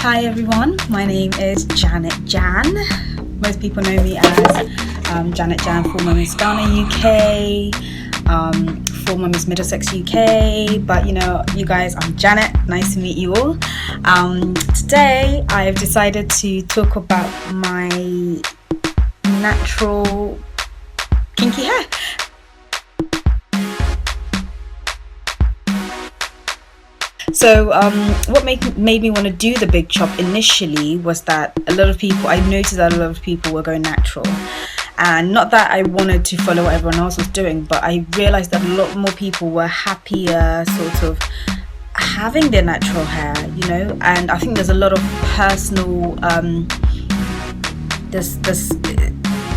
Hi everyone, my name is Janet Djan. Most people know me as Janet Djan, former Miss Ghana UK, former Miss Middlesex UK, but you know, you guys, I'm Janet. Nice to meet you all. Today I've decided to talk about my natural kinky hair. So what made me want to do the big chop initially was that I noticed that a lot of people were going natural, and not that I wanted to follow what everyone else was doing, but I realized that a lot more people were happier sort of having their natural hair, you know. And I think there's a lot of personal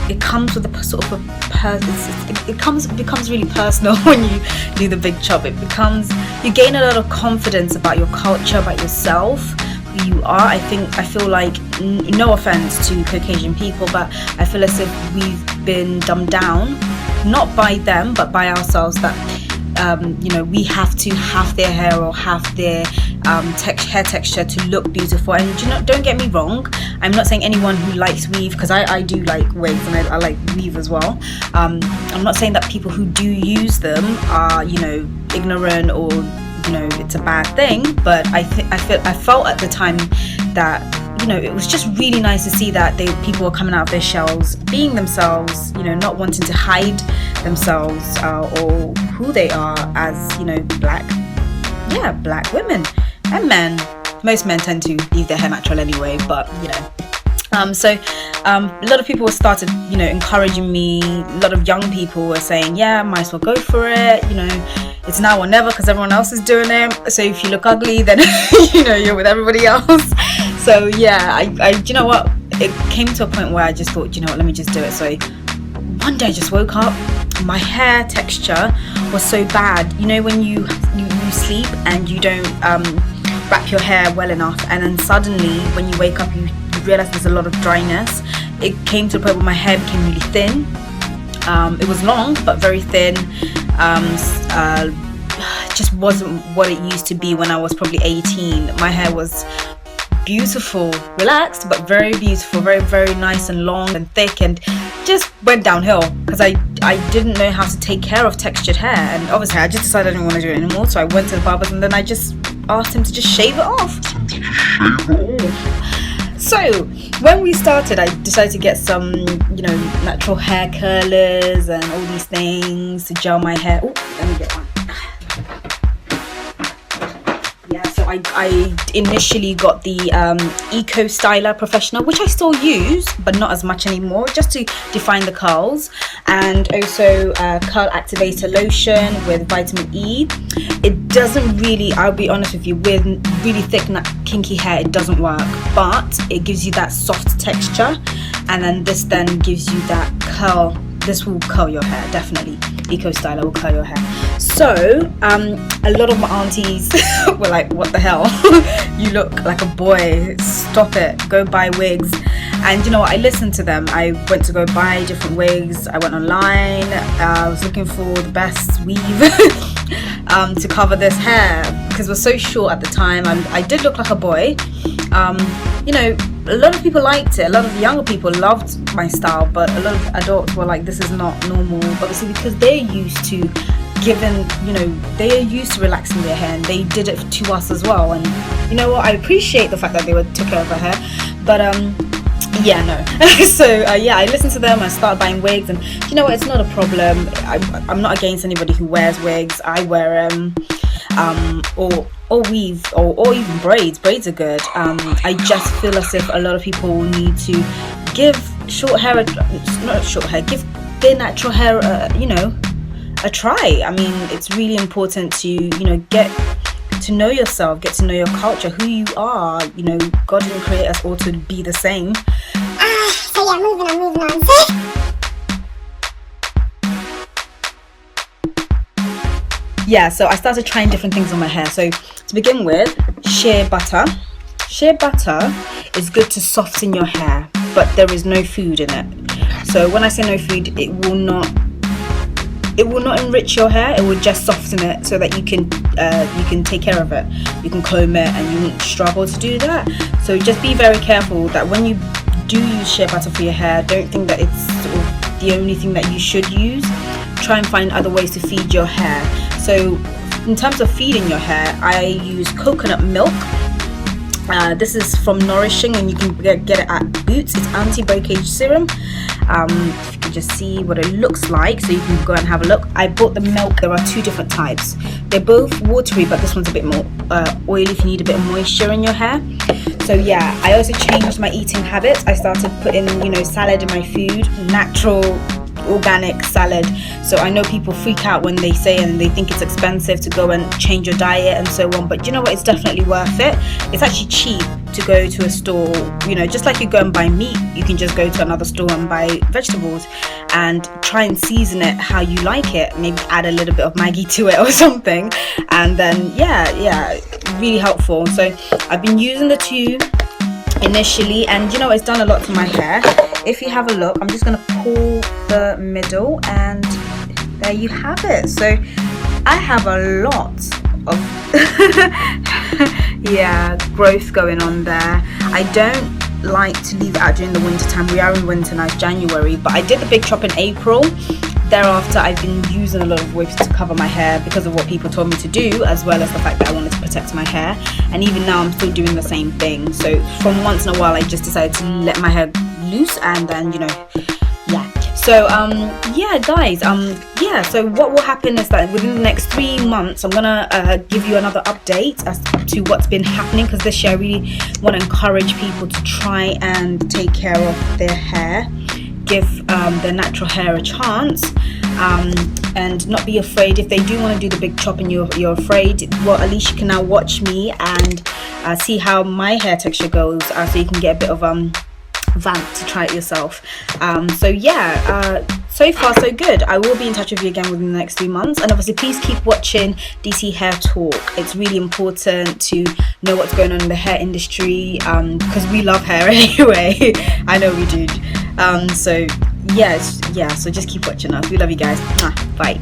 it comes with a sort of it becomes really personal when you do the big chop. You gain a lot of confidence about your culture, about yourself, who you are. I feel like, no offense to Caucasian people, but I feel as if we've been dumbed down, not by them but by ourselves, that you know, we have to have their hair or have their hair texture to look beautiful. And you know, don't get me wrong, I'm not saying anyone who likes weave, because I do like wigs and I like weave as well. I'm not saying that people who do use them are, you know, ignorant or, you know, it's a bad thing, but I felt at the time that, you know, it was just really nice to see that people were coming out of their shells, being themselves, you know, not wanting to hide themselves or who they are as, you know, black women and men. Most men tend to leave their hair natural anyway, but you know. So a lot of people started, you know, encouraging me. A lot of young people were saying, yeah, might as well go for it, you know, it's now or never because everyone else is doing it. So if you look ugly, then you know, you're with everybody else. So yeah, I you know what, it came to a point where I just thought, you know what, let me just do it. So one day I just woke up, my hair texture was so bad, you know, when you sleep and you don't wrap your hair well enough, and then suddenly when you wake up you realize there's a lot of dryness. It came to a point where my hair became really thin. It was long but very thin. Just wasn't what it used to be when I was probably 18. My hair was beautiful, relaxed, but very beautiful, very, very nice and long and thick, and just went downhill because I didn't know how to take care of textured hair. And obviously I just decided I didn't want to do it anymore, so I went to the barbers and then I just asked him to just shave it off. So when we started, I decided to get some, you know, natural hair curlers and all these things to gel my hair. Oh, let me get one. So I initially got the Eco Styler Professional, which I still use but not as much anymore, just to define the curls, and also curl activator lotion with vitamin E. It doesn't really, I'll be honest with you, with really thick kinky hair it doesn't work, but it gives you that soft texture, and then this then gives you that curl. This will curl your hair, definitely. Eco Styler will curl your hair. So a lot of my aunties were like, what the hell, you look like a boy, stop it, go buy wigs. And you know what, I listened to them. I went to go buy different wigs. I went online, I was looking for the best weave to cover this hair, because it was so short at the time and I did look like a boy. You know, a lot of people liked it, a lot of younger people loved my style, but a lot of adults were like, this is not normal, obviously, because they're used to they're used to relaxing their hair, and they did it to us as well. And you know what, I appreciate the fact that they took care of her hair, but yeah, no. So yeah, I listened to them, I started buying wigs, and you know what, it's not a problem. I'm not against anybody who wears wigs. I wear them, or weave, or even braids. Braids are good. I just feel as if a lot of people need to give give their natural hair you know, a try. I mean, it's really important to, you know, get to know yourself, get to know your culture, who you are. You know, God didn't create us all to be the same. So yeah, moving on. Yeah, so I started trying different things on my hair. So to begin with, shea butter. Shea butter is good to soften your hair, but there is no food in it. So when I say no food, it will not it will not enrich your hair, it will just soften it so that you can take care of it. You can comb it and you won't struggle to do that. So just be very careful that when you do use shea butter for your hair, don't think that it's sort of the only thing that you should use. Try and find other ways to feed your hair. So in terms of feeding your hair, I use coconut milk. This is from Nourishing, and you can get it at Boots. It's anti-breakage serum. If you can just see what it looks like, so you can go and have a look. I bought the milk. There are 2 different types. They're both watery, but this one's a bit more oily if you need a bit of moisture in your hair. So yeah, I also changed my eating habits. I started putting, salad in my food, natural, organic salad. So I know people freak out when they say and they think it's expensive to go and change your diet and so on, but you know what, it's definitely worth it. It's actually cheap to go to a store, just like you go and buy meat, you can just go to another store and buy vegetables and try and season it how you like it. Maybe add a little bit of Maggi to it or something, and then yeah, really helpful. So I've been using the 2 initially, and it's done a lot to my hair. If you have a look, I'm just going to pull the middle, and there you have it. So I have a lot of growth going on there. I don't like to leave it out during the winter time. We are in winter now, it's January, but I did the big chop in April. Thereafter, I've been using a lot of wigs to cover my hair because of what people told me to do, as well as the fact that I wanted to protect my hair. And even now, I'm still doing the same thing. So from once in a while, I just decided to let my hair loose, and then so guys, so what will happen is that within the next 3 months, I'm gonna give you another update as to what's been happening, because this year I really want to encourage people to try and take care of their hair, give their natural hair a chance, and not be afraid. If they do want to do the big chop and you're afraid, well, at least you can now watch me and see how my hair texture goes, so you can get a bit of vamp to try it yourself. So far so good. I will be in touch with you again within the next 3 months, and obviously please keep watching DC Hair Talk. It's really important to know what's going on in the hair industry, because we love hair anyway. I know we do. So just keep watching us. We love you guys. Bye.